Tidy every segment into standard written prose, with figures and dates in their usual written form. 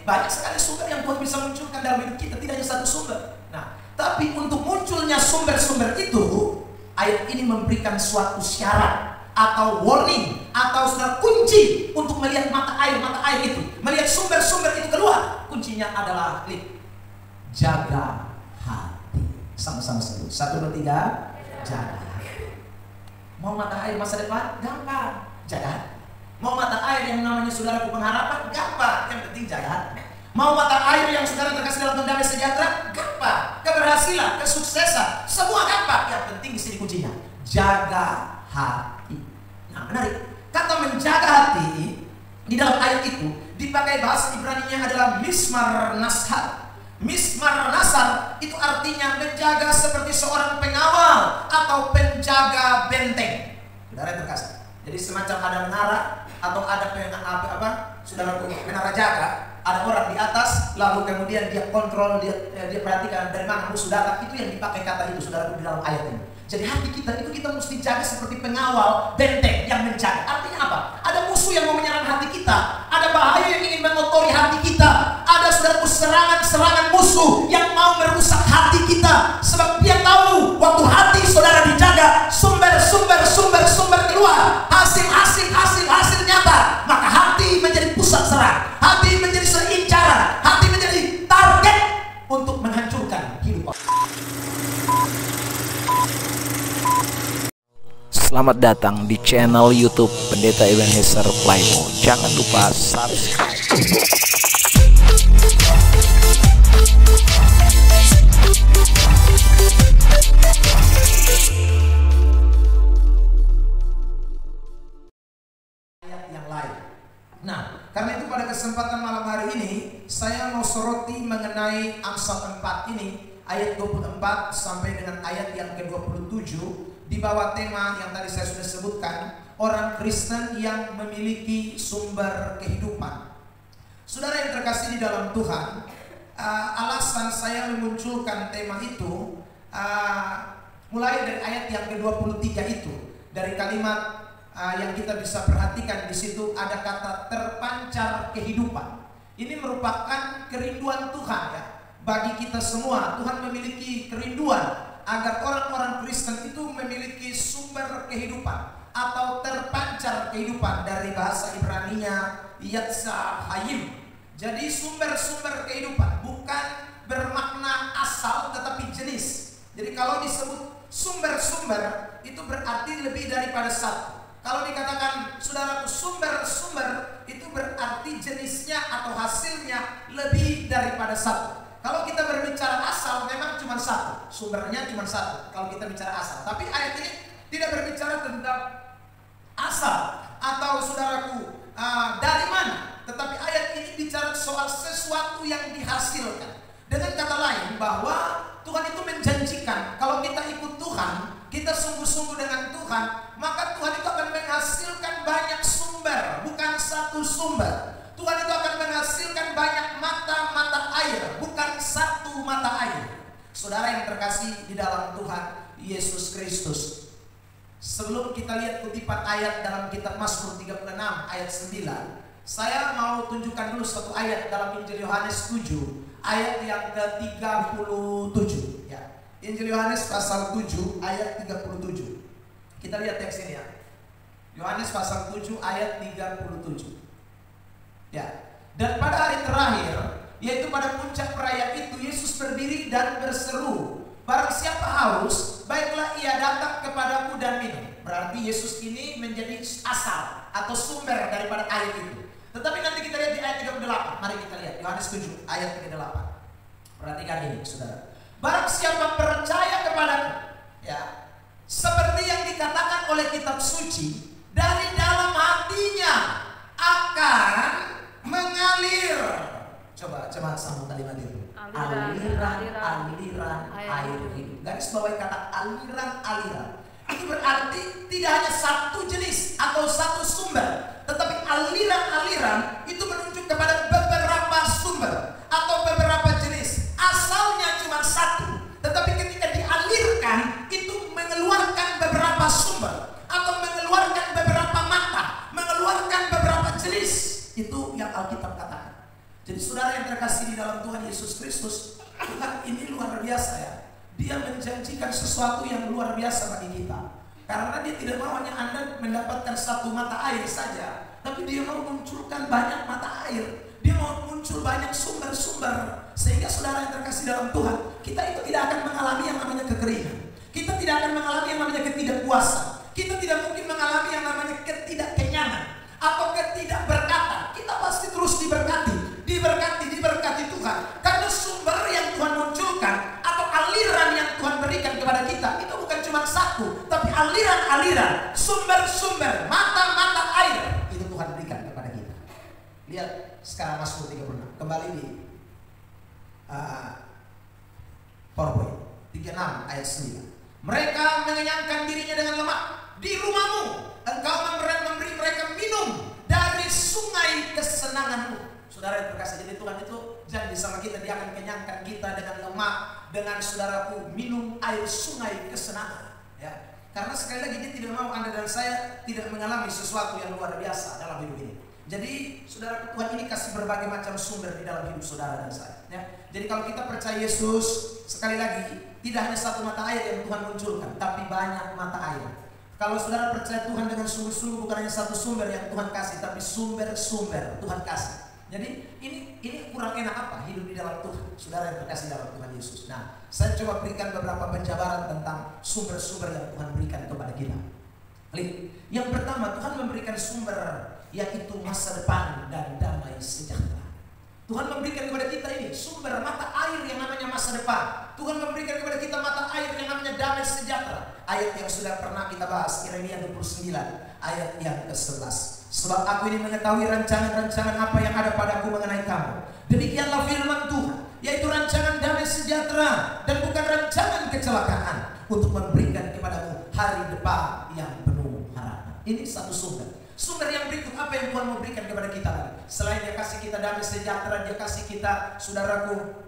banyak sekali sumber yang Tuhan bisa munculkan dalam hidup kita, tidak hanya satu sumber. Nah, tapi untuk munculnya sumber-sumber itu, ayat ini memberikan suatu syarat atau warning atau sudah kunci untuk melihat mata air itu, melihat sumber-sumber itu keluar. Kuncinya adalah jaga hati. Sama-sama sebut. 1, 2, 3. Jaga hati. Mau mata air masa depan? Gampang. Jaga hati. Mau mata air yang namanya saudaraku pengharapan? Gampang. Yang penting jaga hati. Mau mata air yang saudara terkasih dalam damai sejahtera? Gampang. Keberhasilan, kesuksesan, semua gampang. Yang penting di sini kuncinya, jaga hati. Nah, menarik. Kata menjaga hati di dalam ayat itu dipakai bahasa Ibrani-nya adalah mismar nashar. Mismar nasar itu artinya menjaga seperti seorang pengawal atau penjaga benteng. Saudara terkasih. Jadi semacam ada menara atau ada saudara menara jaga. Ada orang di atas, lalu kemudian dia kontrol, dia perhatikan dari mana musuh datang. Itu yang dipakai kata itu, saudara, di dalam ayat ini. Jadi hati kita itu kita mesti jaga seperti pengawal benteng yang menjaga. Artinya apa? Ada musuh yang mau menyerang hati kita, ada bahaya yang ingin mengotori hati kita, ada saudaraku serangan musuh yang mau merusak hati kita. Sebab dia tahu waktu hati saudara dijaga, sumber keluar, hasil nyata. Maka hati menjadi pusat serang, hati menjadi seincaran, hati menjadi target untuk menghancurkan hidup. Selamat datang di channel YouTube Pendeta Ebenezer Playmo. Jangan lupa subscribe. Nah, karena itu pada kesempatan malam hari ini saya mau soroti mengenai Amsal 4 ini, ayat 24 sampai dengan ayat yang ke-27, di bawah tema yang tadi saya sudah sebutkan, orang Kristen yang memiliki sumber kehidupan. Saudara yang terkasih di dalam Tuhan, alasan saya memunculkan tema itu mulai dari ayat yang ke-23 itu, dari kalimat yang kita bisa perhatikan di situ ada kata terpancar kehidupan. Ini merupakan kerinduan Tuhan ya bagi kita semua. Tuhan memiliki kerinduan agar orang-orang Kristen itu memiliki sumber kehidupan atau terpancar kehidupan, dari bahasa Ibrani-nya yatsa hayim. Jadi sumber-sumber kehidupan bukan bermakna asal tetapi jenis. Jadi kalau disebut sumber-sumber itu berarti lebih daripada satu. Kalau dikatakan saudaraku sumber-sumber itu berarti jenisnya atau hasilnya lebih daripada satu. Kalau kita berbicara asal memang cuma satu, sumbernya cuma satu kalau kita bicara asal. Tapi ayat ini tidak berbicara tentang asal atau saudaraku dari mana. Tetapi ayat ini bicara soal sesuatu yang dihasilkan. Dengan kata lain bahwa Tuhan itu menjanjikan kalau kita ikut Tuhan, kita sungguh-sungguh dengan Tuhan, maka Tuhan itu akan menghasilkan banyak sumber, bukan satu sumber. Tuhan itu akan menghasilkan banyak mata air, bukan satu mata air. Saudara yang terkasih di dalam Tuhan Yesus Kristus, sebelum kita lihat kutipan ayat dalam kitab Mazmur 36 ayat 9, saya mau tunjukkan dulu satu ayat dalam Injil Yohanes 7 ayat yang ke-37 ya. Injil Yohanes pasal 7 ayat 37. Kita lihat teks ini ya. Yohanes pasal 7 ayat 37. Ya. Dan pada hari terakhir, yaitu pada puncak perayaan itu, Yesus berdiri dan berseru, barang siapa haus, baiklah ia datang kepadaku dan minum. Berarti Yesus ini menjadi asal atau sumber daripada air itu. Tetapi nanti kita lihat di ayat 38. Mari kita lihat Yohanes 7 ayat 38. Perhatikan ini, saudara. Barang siapa percaya kepadaku, ya, seperti yang dikatakan oleh kitab suci, dari dalam hatinya akan mengalir. Coba sambung kalimat itu. Aliran air hidup. Garis bawahi kata aliran. Itu berarti tidak hanya satu jenis atau satu sumber, tetapi aliran itu menunjuk kepada beberapa sumber atau beberapa jenis. Asalnya cuma satu, tetapi ketika dialirkan itu mengeluarkan beberapa sumber atau mengeluarkan beberapa mata, mengeluarkan beberapa jenis. Itu yang Alkitab katakan. Jadi saudara yang terkasih di dalam Tuhan Yesus Kristus, Tuhan ini luar biasa ya. Dia menjanjikan sesuatu yang luar biasa bagi kita. Karena dia tidak mau hanya Anda mendapatkan satu mata air saja, tapi dia mau munculkan banyak mata air. Dia mau muncul banyak sumber-sumber. Sehingga saudara yang terkasih dalam Tuhan, kita itu tidak akan mengalami yang namanya kekeringan. Kita tidak akan mengalami yang namanya ketidakpuasan. Kita tidak mungkin mengalami yang namanya ketidakkenyangan atau ketidakberkatan. Kita pasti terus diberkati Tuhan. Karena sumber yang Tuhan munculkan atau aliran yang Tuhan berikan kepada kita itu bukan cuma satu, tapi aliran-aliran, sumber-sumber, mata-mata air itu Tuhan berikan kepada kita. Lihat sekarang Mazmur 36. Kembali di PowerPoint 36 ayat 9. Mereka mengenyangkan dirinya dengan lemak. Di rumahmu engkau memberi mereka minum dari sungai kesenanganmu. Saudara yang terkasih, jadi Tuhan itu janji sama kita, dia akan kenyangkan kita dengan lemak, dengan saudaraku minum air sungai kesenangan. Ya, karena sekali lagi dia tidak mau Anda dan saya tidak mengalami sesuatu yang luar biasa dalam hidup ini. Jadi saudara, Tuhan ini kasih berbagai macam sumber di dalam hidup saudara dan saya. Ya, jadi kalau kita percaya Yesus, sekali lagi tidak hanya satu mata air yang Tuhan munculkan, tapi banyak mata air. Kalau saudara percaya Tuhan dengan sungguh-sungguh, bukan hanya satu sumber yang Tuhan kasih, tapi sumber-sumber Tuhan kasih. Jadi ini kurang enak apa hidup di dalam Tuhan, saudara yang terkasih dalam Tuhan Yesus. Nah, saya coba berikan beberapa penjabaran tentang sumber-sumber yang Tuhan berikan kepada kita. Lihat, yang pertama, Tuhan memberikan sumber yaitu masa depan dan damai sejahtera. Tuhan memberikan kepada kita ini sumber mata air yang namanya masa depan. Tuhan memberikan kepada kita mata air yang namanya damai sejahtera. Ayat yang sudah pernah kita bahas, Yeremia 29 ayat yang ke-11. Sebab aku ini mengetahui rancangan-rancangan apa yang ada padaku mengenai kamu. Demikianlah firman Tuhan, yaitu rancangan damai sejahtera dan bukan rancangan kecelakaan, untuk memberikan kepadamu hari depan yang penuh harapan. Ini satu sumber. Sumber yang berikut, apa yang Tuhan mau berikan kepada kita lagi? Selain dia kasih kita damai sejahtera, dia kasih kita, saudaraku,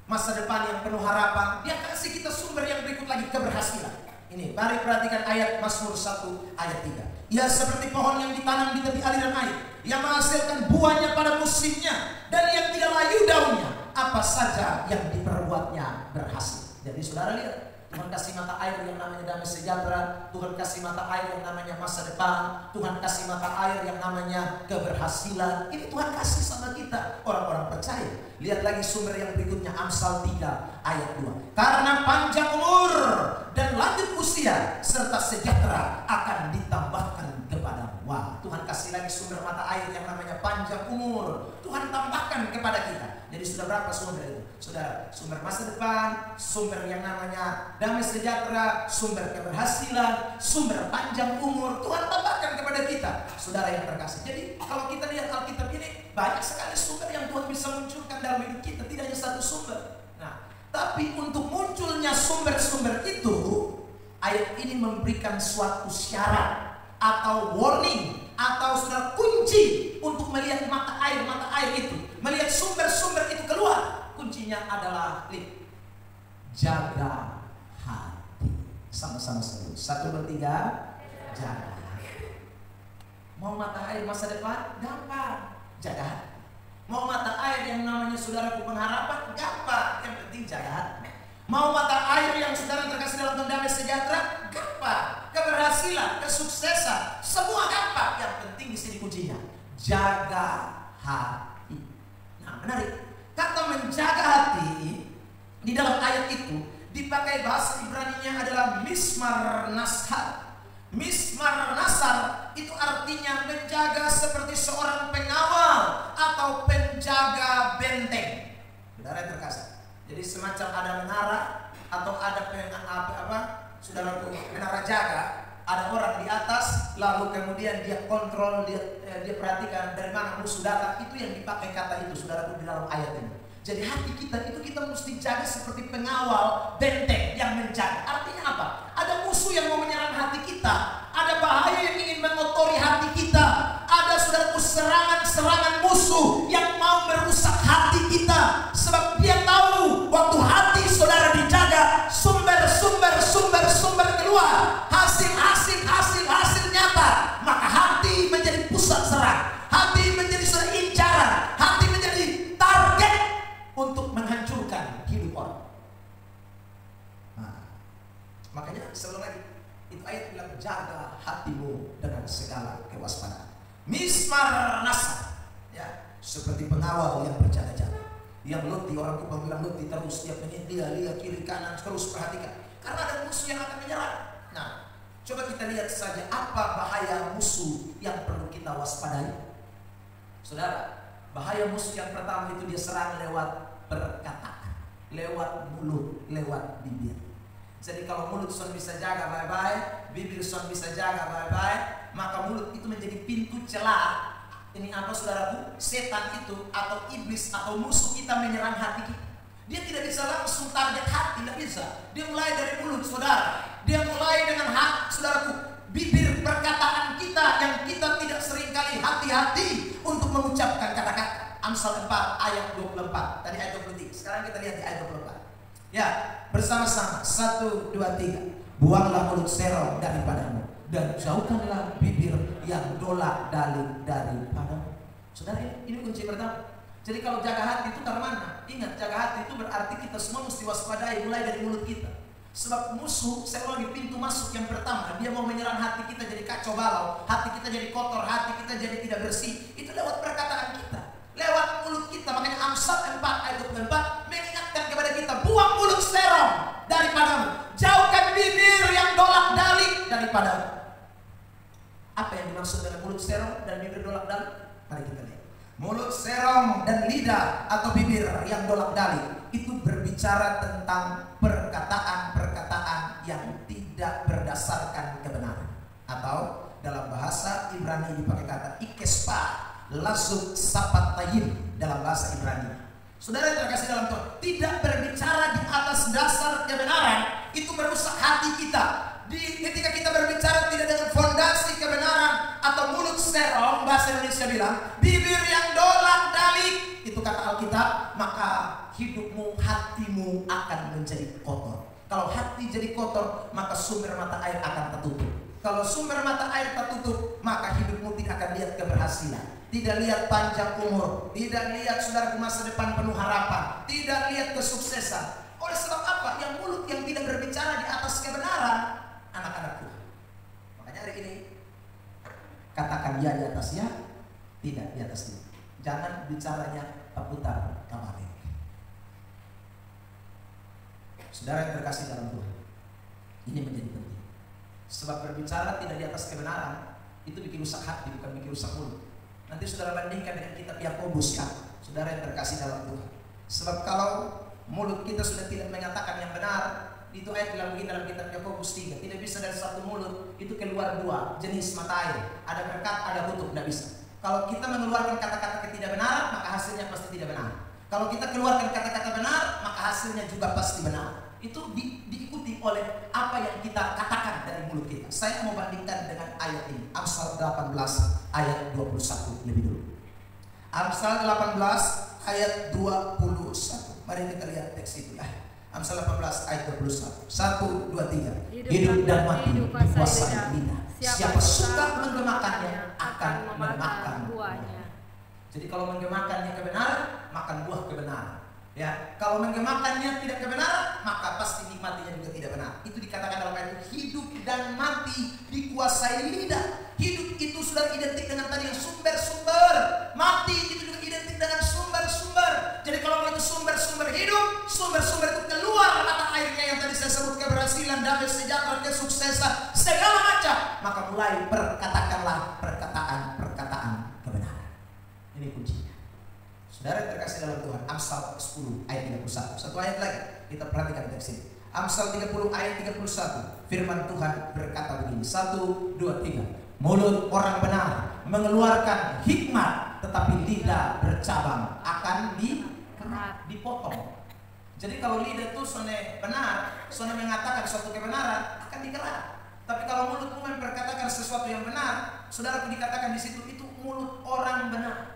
masa depan yang penuh harapan. Dia kasih kita sumber yang berikut lagi, keberhasilan. Ini, mari perhatikan ayat Mazmur 1 ayat 3. Ia seperti pohon yang ditanam di tepi aliran air, yang menghasilkan buahnya pada musimnya, dan yang tidak layu daunnya. Apa saja yang diperbuatnya berhasil. Jadi saudara lihat, Tuhan kasih mata air yang namanya damai sejahtera, Tuhan kasih mata air yang namanya masa depan, Tuhan kasih mata air yang namanya keberhasilan. Ini Tuhan kasih sama kita, orang-orang percaya. Lihat lagi sumber yang berikutnya, Amsal 3 ayat 2. Karena panjang umur dan lanjut usia serta sejahtera akan ditambahkan kepadamu. Wah, Tuhan kasih lagi sumber mata air yang namanya panjang umur. Tuhan tambahkan kepada kita. Jadi sudah berapa sumber itu? Sudah sumber masa depan, sumber yang namanya damai sejahtera, sumber keberhasilan, sumber panjang umur. Tuhan tambahkan kepada kita, saudara yang terkasih. Jadi kalau kita lihat Alkitab ini, banyak sekali sumber yang Tuhan bisa munculkan dalam hidup kita, tidak hanya satu sumber. Nah, tapi untuk munculnya sumber-sumber itu, ayat ini memberikan suatu syarat atau warning atau sudah kunci untuk melihat mata air itu, melihat sumber-sumber itu keluar. Kuncinya adalah jaga hati. Sama-sama sebut. 1, 2, 3. Jaga hati. Mau mata air masa depan? Gampang. Jaga hati. Mau mata air yang namanya saudaraku pengharapan? Gampang. Yang penting jaga hati. Mau mata air yang saudara terkasih dalam damai sejahtera? Gampang. Keberhasilan, kesuksesan, semua gampang. Yang penting di sini kuncinya, jaga hati. Nah, menarik. Kata menjaga hati di dalam ayat itu dipakai bahasa Ibrani-nya adalah mismar nashar. Mismar nasar itu artinya menjaga seperti seorang pengawal atau penjaga benteng. Saudara yang terkasih. Jadi semacam ada menara atau ada saudaraku, menara jaga. Ada orang di atas, lalu kemudian dia kontrol, dia perhatikan dari mana musuh datang. Itu yang dipakai kata itu, saudaraku, di dalam ayat ini. Jadi hati kita itu kita mesti jaga seperti pengawal benteng yang menjaga. Artinya apa? Ada musuh yang mau menyerang hati kita. Ada bahaya yang ingin mengotori hati kita. Ada, saudaraku, serangan-serangan musuh yang mau merusak hati kita. Sebab dia tahu waktu hati saudara dijaga, sumber keluar, hasil nyata. Maka hati menjadi pusat serang, hati menjadi incaran, seperti pengawal yang berjaga-jaga. Yang letih, orang Kupang bilang letih terus, dia pengen lihat kiri kanan terus perhatikan. Karena ada musuh yang akan menyerang. Nah, coba kita lihat saja apa bahaya musuh yang perlu kita waspadai. Saudara, bahaya musuh yang pertama itu dia serang lewat perkataan, lewat mulut, lewat bibir. Jadi kalau mulut son bisa jaga baik-baik, bibir son bisa jaga baik-baik, maka mulut itu menjadi pintu celah. Ini apa saudaraku? Setan itu atau iblis atau musuh kita menyerang hati kita. Dia tidak bisa langsung target hati, tidak bisa. Dia mulai dari mulut saudara. Dia mulai dengan saudaraku, bibir perkataan kita yang kita tidak seringkali hati-hati untuk mengucapkan kata-kata. Amsal 4 ayat 24. Tadi ayat 23. Sekarang kita lihat di ayat 24. Ya, bersama-sama 1, 2, 3. Buanglah mulut serong daripadamu dan jauhkanlah bibir yang dolak-dalik daripadamu. Saudara, ini kunci pertama. Jadi kalau jaga hati itu dari mana? Ingat, jaga hati itu berarti kita semua mesti waspadai mulai dari mulut kita. Sebab musuh, saya ulangi, pintu masuk yang pertama, dia mau menyerang hati kita jadi kacau balau, hati kita jadi kotor, hati kita jadi tidak bersih. Itu lewat perkataan kita, lewat mulut kita. Makanya Amsal 4 ayat 24 mengingatkan kepada kita, buang mulut serong daripadamu, jauhkan bibir yang dolak-dalik daripadamu. Apa yang dimaksud dengan mulut serong dan bibir dolak-dalik? Mari kita lihat. Mulut serong dan lidah atau bibir yang dolak-dalik itu berbicara tentang perkataan-perkataan yang tidak berdasarkan kebenaran. Atau dalam bahasa Ibrani dipakai kata ikespa, lasuk sapatayim dalam bahasa Ibrani. Saudara yang terkasih dalam Tuhan, tidak berbicara di atas dasar kebenaran itu merusak hati kita. Ketika kita berbicara tidak dengan fondasi kebenaran atau mulut serong, bahasa Indonesia bilang bibir yang dolak-dalik, itu kata Alkitab, maka hidupmu, hatimu akan menjadi kotor. Kalau hati jadi kotor, maka sumber mata air akan tertutup. Kalau sumber mata air tertutup, maka hidupmu tidak akan lihat keberhasilan, tidak lihat panjang umur, tidak lihat saudaraku masa depan penuh harapan, tidak lihat kesuksesan. Oleh sebab apa? Yang mulut yang tidak berbicara di atas kebenaran, anak-anak Tuhan. Makanya hari ini katakan ya di atas ya, tidak di atas tidak. Jangan bicaranya putar kembali. Saudara yang terkasih dalam Tuhan, ini menjadi penting. Sebab berbicara tidak di atas kebenaran itu bikin rusak hati, bukan bikin rusak mulut. Nanti saudara bandingkan dengan kitab Yakobus ya, saudara yang terkasih dalam Tuhan. Sebab kalau mulut kita sudah tidak menyatakan yang benar, itu ayat bilang begini dalam kitab Yakobus 3, tidak bisa dari satu mulut itu keluar dua jenis mata air, ada berkat, ada kutuk, tidak bisa. Kalau kita mengeluarkan kata-kata ketidakbenaran, maka hasilnya pasti tidak benar. Kalau kita keluarkan kata-kata benar, maka hasilnya juga pasti benar. Itu diikuti oleh apa yang kita katakan dari mulut kita. Saya mau bandingkan dengan ayat ini, Amsal 18 ayat 21 lebih dulu. Amsal 18 ayat 21. Mari kita lihat teks itu ya. Amsal 18 ayat 21. 1, 2, 3. Hidup dan mati dikuasai lidah. Siapa suka menggemakannya akan memakan buahnya. Jadi kalau menggemakannya kebenaran, makan buah kebenaran. Ya, kalau menggemakannya tidak kebenaran, maka pasti nikmatinya juga tidak benar. Itu dikatakan dalam ayat itu, hidup dan mati dikuasai lidah. Hidup itu sudah identik dengan tadi yang sumber-sumber. Mati itu juga identik dengan sumber-sumber. Jadi kalau itu sumber-sumber hidup, sumber-sumber itu keluar mata airnya yang tadi saya sebut, keberhasilan, damai sejahtera, kesuksesan, segala macam. Maka mulai perkatakanlah perkataan-perkataan kebenaran. Ini kuncinya. Saudara yang terkasih dalam Tuhan, Amsal 10 ayat 31. Satu ayat lagi, kita perhatikan teks ini. Amsal 30 ayat 31. Firman Tuhan berkata begini, 1, 2, 3. Mulut orang benar mengeluarkan hikmat, tetapi lidah bercabang akan dipotong. Jadi kalau lidah itu sone benar, sone mengatakan suatu kebenaran, akan dikerat. Tapi kalau mulutmu memperkatakan sesuatu yang benar, saudara dikatakan di situ itu mulut orang benar.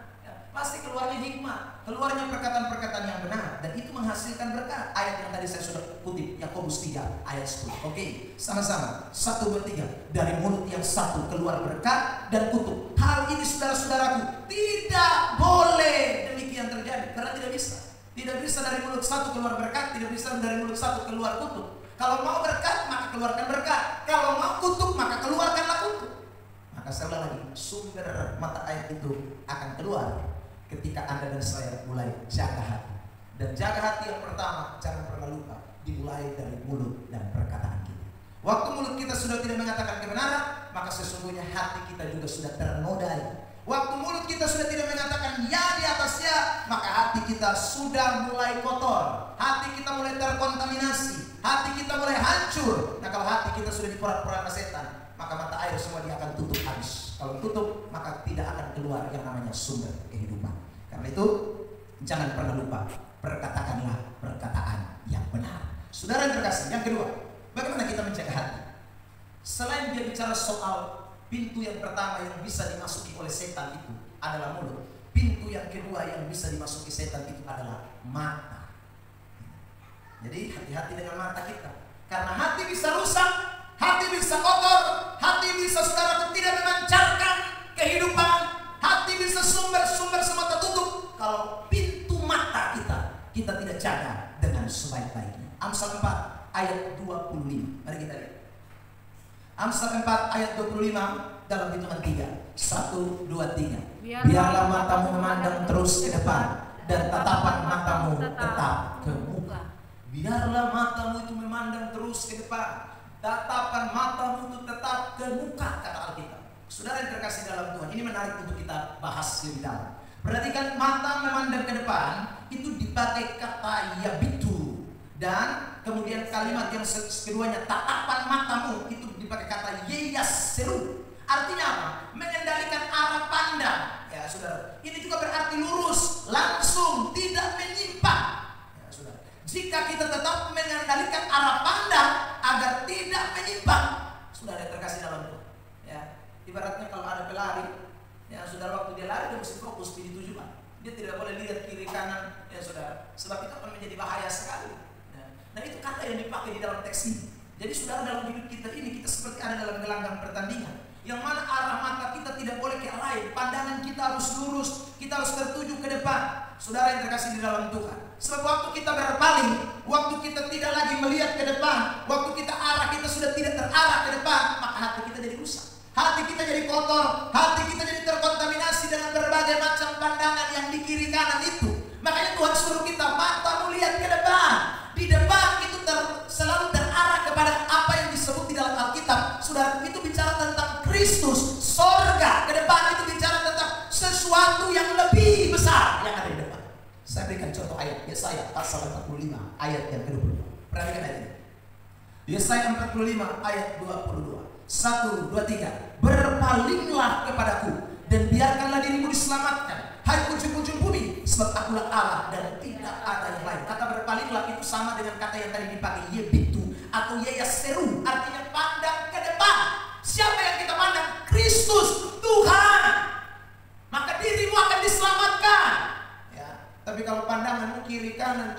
Pasti keluarnya hikmat, keluarnya perkataan-perkataan yang benar, dan itu menghasilkan berkat. Ayat yang tadi saya sudah kutip, Yakobus 3 ayat 10. Oke, sama-sama 1, 2, 3. Dari mulut yang satu keluar berkat dan kutuk. Hal ini saudara-saudaraku tidak boleh demikian terjadi, karena tidak bisa. Tidak bisa dari mulut satu keluar berkat, tidak bisa dari mulut satu keluar kutuk. Kalau mau berkat, maka keluarkan berkat. Kalau mau kutuk, maka keluarkanlah kutuk. Maka saya ulang lagi, sumber mata air itu akan keluar ketika Anda dan saya mulai jaga hati. Dan jaga hati yang pertama, jangan pernah lupa, dimulai dari mulut dan perkataan kita. Waktu mulut kita sudah tidak mengatakan kebenaran, maka sesungguhnya hati kita juga sudah ternodai. Waktu mulut kita sudah tidak mengatakan ya di atas ya, maka hati kita sudah mulai kotor. Hati kita mulai terkontaminasi. Hati kita mulai hancur. Nah, kalau hati kita sudah diporak-porangi setan, maka mata air semua dia akan tutup habis. Kalau tutup, maka tidak akan keluar yang namanya sumber kehidupan. Karena itu, jangan pernah lupa, perkatakanlah perkataan yang benar. Saudara yang terkasih, yang kedua, bagaimana kita menjaga hati? Selain dia bicara soal pintu yang pertama yang bisa dimasuki oleh setan itu adalah mulut. Pintu yang kedua yang bisa dimasuki setan itu adalah mata. Jadi hati-hati dengan mata kita. Karena hati bisa rusak, hati bisa kotor, hati bisa saudara tidak memancarkan kehidupan, hati bisa sumber-sumber semua tertutup. Kalau pintu mata kita tidak jaga dengan sebaik-baiknya. Amsal 4 ayat 25. Mari kita lihat. Amsal 4 ayat 25 dalam hitungan 3. 1, 2, 3. Biarlah matamu memandang terus ke depan dan tatapan matamu tetap ke muka. Biarlah matamu itu memandang terus ke depan, tatapan matamu itu tetap ke muka, kata Alkitab. Saudara yang terkasih dalam Tuhan, ini menarik untuk kita bahas lebih dalam. Perhatikan, mata memandang ke depan itu dipakai kata yabitu. Dan kemudian kalimat yang keduanya, tatapan matamu, itu dipakai kata yeyaseru. Artinya apa? Mengendalikan arah pandang. Ya saudara, ini juga berarti lurus, langsung, tidak menyimpang. Ya saudara, jika kita tetap mengendalikan arah pandang agar tidak menyimpang, saudara yang terkasih dalam Tuhan. Ya, ibaratnya kalau ada pelari, ya saudara, waktu dia lari dia mesti fokus di tujuan. Dia tidak boleh lihat kiri kanan, ya saudara, sebab itu akan menjadi bahaya sekali. Nah, itu kata yang dipakai di dalam teks ini. Jadi saudara, dalam hidup kita ini kita seperti ada dalam gelanggang pertandingan, yang mana arah mata kita tidak boleh ke arah lain. Pandangan kita harus lurus, kita harus tertuju ke depan. Saudara yang terkasih di dalam Tuhan, sebab waktu kita berpaling, waktu kita tidak lagi melihat ke depan, waktu kita arah kita sudah tidak terarah ke depan, maka hati kita jadi rusak, hati kita jadi kotor, hati kita jadi terkontaminasi dengan berbagai macam pandangan yang di kiri kanan itu. Makanya Tuhan suruh kita matamu lihat ke depan. Di depan itu selalu terarah kepada apa yang disebut di dalam Alkitab. Saudara, itu bicara tentang Kristus, sorga. Ke depan itu bicara tentang sesuatu yang lebih besar yang ada di depan. Saya berikan contoh ayat Yesaya pasal 45 ayat yang ke-22. Perhatikan ayat ini. Yesaya 45 ayat 22. 1, 2, 3. Berpalinglah kepadaku dan biarkanlah dirimu diselamatkan, hai ujung-ujung bumi, sebab akulah Allah dan tidak ada yang lain. Kata berpalinglah itu sama dengan kata yang tadi dipakai yebitu atau yeyaseru, artinya pandang ke depan. Siapa yang kita pandang? Kristus, Tuhan. Maka dirimu akan diselamatkan. Ya, tapi kalau pandanganmu kiri kanan,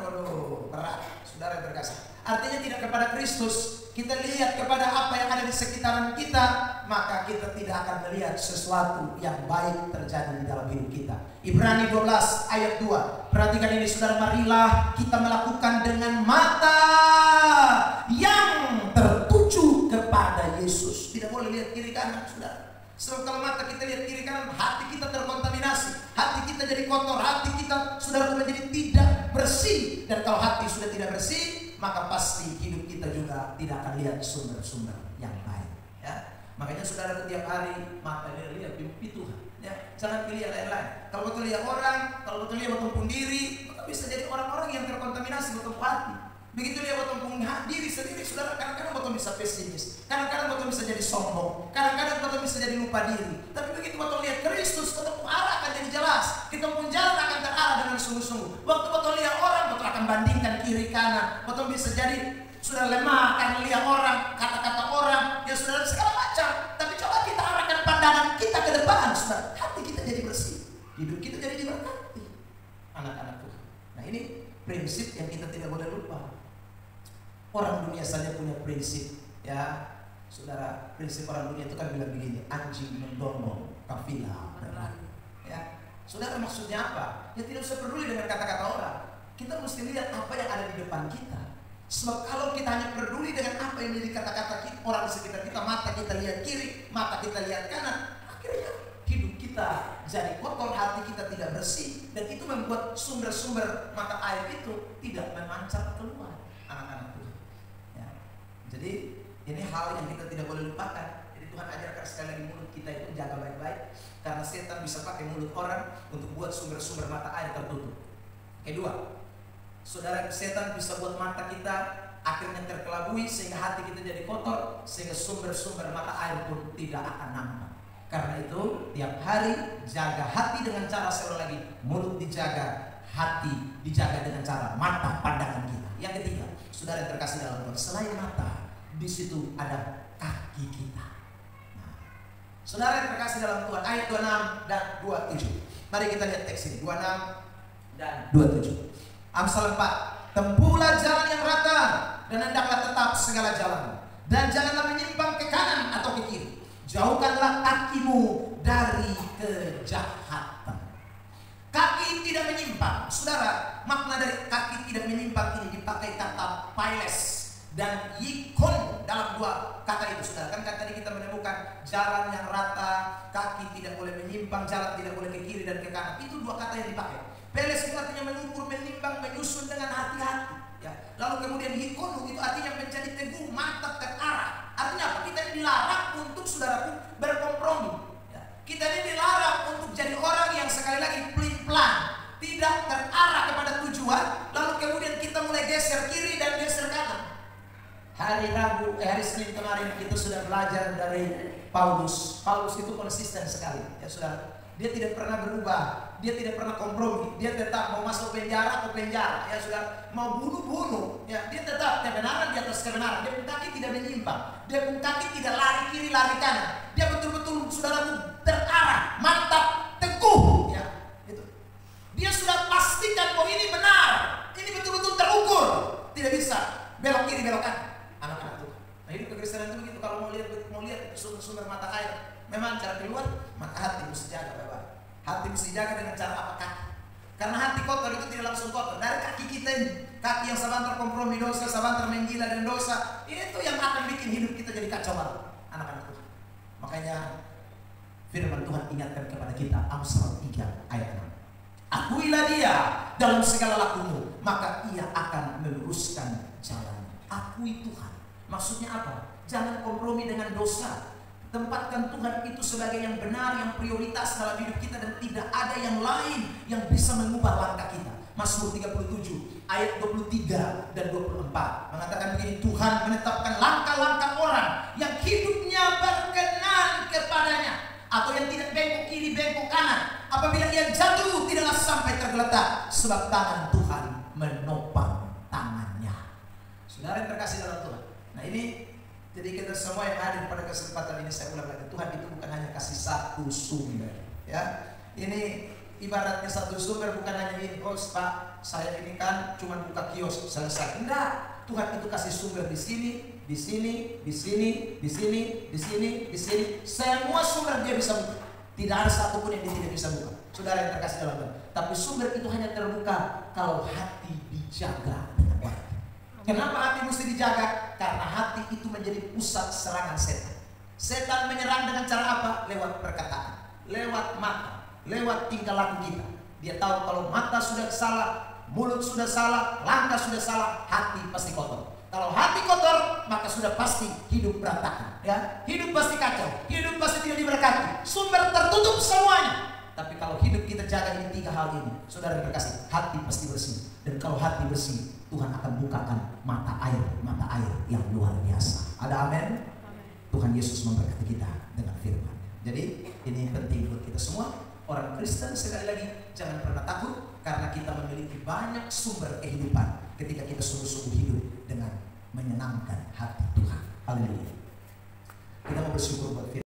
waduh, berat. Saudara yang terkasih, artinya tidak kepada Kristus, kita lihat kepada apa yang ada di sekitaran kita, maka kita tidak akan melihat sesuatu yang baik terjadi di dalam hidup kita. Ibrani 12 ayat 2. Perhatikan ini saudara, marilah kita melakukan dengan mata yang tertuju kepada Yesus. Tidak boleh lihat kiri kanan, saudara. Sebab kalau mata kita lihat kiri kanan, hati kita terkontaminasi, hati kita jadi kotor, hati kita saudara menjadi tidak bersih. Dan kalau hati sudah tidak bersih, maka pasti hidup kita juga tidak akan lihat sumber-sumber yang baik. Ya, makanya saudara setiap hari mata lihat mimpi Tuhan. Ya, jangan pilih yang lain-lain. Kalau betul lihat orang, kalau betul lihat bertumpung diri, maka bisa jadi orang-orang yang terkontaminasi bertumpung hati. Begitu dia bertumpung diri sendiri, saudara, kadang-kadang betul bisa pesimis, kadang-kadang betul bisa jadi sombong, kadang-kadang betul bisa jadi lupa diri. Tapi begitu betul lihat Kristus, betul arah akan jadi jelas, kita pun jalan akan terarah dengan sungguh-sungguh. Waktu betul lihat orang, betul akan bandingkan kiri kanan, betul bisa jadi sudah lemah karena lihat orang, kata-kata orang, ya saudara, segala macam. Tapi coba kita arahkan pandangan kita ke depan, saudara, hati kita jadi bersih, hidup kita jadi diberkati. Anak-anak Tuhan. Nah, ini prinsip yang kita tidak boleh lupa. Orang dunia saja punya prinsip, ya saudara. Prinsip orang dunia itu kan bilang begini, anjing mendorong kafilah berlari. Ya, saudara, maksudnya apa? Ya tidak usah peduli dengan kata-kata orang. Kita mesti lihat apa yang ada di depan kita. Sebab kalau kita hanya peduli dengan apa yang menjadi kata-kata orang di sekitar kita, mata kita lihat kiri, mata kita lihat kanan, akhirnya hidup kita kita jadi kotor, hati kita tidak bersih, dan itu membuat sumber-sumber mata air itu tidak memancar keluar, anak-anak Tuhan. Ya. Jadi ini hal yang kita tidak boleh lupakan. Jadi Tuhan ajarkan sekali lagi mulut kita itu jaga baik-baik, karena setan bisa pakai mulut orang untuk buat sumber-sumber mata air tertutup. Kedua, saudara, setan bisa buat mata kita akhirnya terkelabui sehingga hati kita jadi kotor, sehingga sumber-sumber mata air pun tidak akan nampak. Karena itu tiap hari jaga hati dengan cara, sekali lagi, mulut dijaga, hati dijaga dengan cara mata pandangan kita. Yang ketiga, saudara yang terkasih dalam Tuhan, selain mata, di situ ada kaki kita. Nah, saudara yang terkasih dalam Tuhan, ayat 26 dan 27. Mari kita lihat teks ini, 26 dan 27. Amsal 4, tempuhlah jalan yang rata dan hendaklah tetap segala jalan, dan janganlah menyimpang ke kanan atau ke kiri. Jauhkanlah kakimu dari kejahatan. Kaki tidak menyimpang. Saudara, makna dari kaki tidak menyimpang ini dipakai kata pailes dan yikon dalam dua kata itu, saudara. Kan tadi kita menemukan jalan yang rata, kaki tidak boleh menyimpang, jalan tidak boleh ke kiri dan ke kanan. Itu dua kata yang dipakai. Pailes itu artinya mengukur, menimbang, menyusun dengan hati-hati. Ya. Lalu kemudian yikon itu artinya menjadi teguh, mantap, terarah. Artinya apa? Kita ini dilarang untuk, saudaraku, berkompromi. Ya. Kita ini dilarang untuk jadi orang yang sekali lagi pelin-pelan, tidak terarah kepada tujuan, lalu kemudian kita mulai geser kiri dan geser kanan. Hari Senin kemarin kita sudah belajar dari Paulus. Paulus itu konsisten sekali, ya saudara. Dia tidak pernah berubah, dia tidak pernah kompromi, dia tetap mau masuk penjara ke penjara, ya sudah, mau bunuh, ya dia tetap kebenaran di atas kebenaran. Dia pun kaki tidak menyimpang, dia pun kaki tidak lari kiri lari kanan. Dia betul-betul, saudaraku, terarah, mantap, teguh, ya itu. Dia sudah pastikan bahwa ini benar, ini betul-betul terukur, tidak bisa belok kiri belok kanan. Anak-anak Tuhan, nah hidup kekristenan itu begitu. Kalau mau lihat sumber-sumber mata air, memang cara keluar, maka hati mesti jaga baik-baik. Hati mesti jaga dengan cara apa? Kaki. Karena hati kotor itu tidak langsung kotor. Dari kaki kita ini, kaki yang sabantar kompromi dosa, sabantar menggila dan dosa, itu yang akan bikin hidup kita jadi kacau balau, anak-anak Tuhan. Makanya firman Tuhan ingatkan kepada kita, Amsal 3 ayat 6. Akuilah dia dalam segala lakumu, maka ia akan meluruskan jalan. Akui Tuhan. Maksudnya apa? Jangan kompromi dengan dosa. Tempatkan Tuhan itu sebagai yang benar, yang prioritas dalam hidup kita, dan tidak ada yang lain yang bisa mengubah langkah kita. Mazmur 37 ayat 23 dan 24 mengatakan begini, Tuhan menetapkan langkah-langkah orang yang hidupnya berkenan kepadanya, atau yang tidak bengkok kiri bengkok kanan. Apabila ia jatuh tidaklah sampai tergeletak, sebab tangan Tuhan menopang tangannya. Saudara yang terkasih dalam Tuhan, nah ini, jadi kita semua yang hadir pada kesempatan ini, saya ulang lagi, Tuhan itu bukan hanya kasih satu sumber, ya. Ini ibaratnya satu sumber, bukan hanya ini, oh Pak, saya ini kan cuma buka kios selesai. Enggak, Tuhan itu kasih sumber di sini, di sini, di sini, di sini, di sini, di sini. Semua sumber dia bisa buka. Tidak ada satupun yang dia tidak bisa buka. Saudara yang terkasih dalam Tuhan. Tapi sumber itu hanya terbuka kalau hati dijaga dengan baik. Kenapa hati mesti dijaga? Karena hati itu menjadi pusat serangan setan. Setan menyerang dengan cara apa? Lewat perkataan, lewat mata, lewat tingkah laku kita. Dia tahu kalau mata sudah salah, mulut sudah salah, langkah sudah salah, hati pasti kotor. Kalau hati kotor, maka sudah pasti hidup berantakan, ya. Hidup pasti kacau, hidup pasti tidak diberkati, sumber tertutup semuanya. Tapi kalau hidup kita jaga ini tiga hal ini, saudara terkasih, hati pasti bersih. Dan kalau hati bersih, Tuhan akan bukakan mata air yang luar biasa. Ada amin? Tuhan Yesus memberkati kita dengan firman. Jadi ini penting buat kita semua. Orang Kristen sekali lagi jangan pernah takut, karena kita memiliki banyak sumber kehidupan ketika kita sungguh-sungguh hidup dengan menyenangkan hati Tuhan. Haleluya. Kita mau bersyukur buat firman.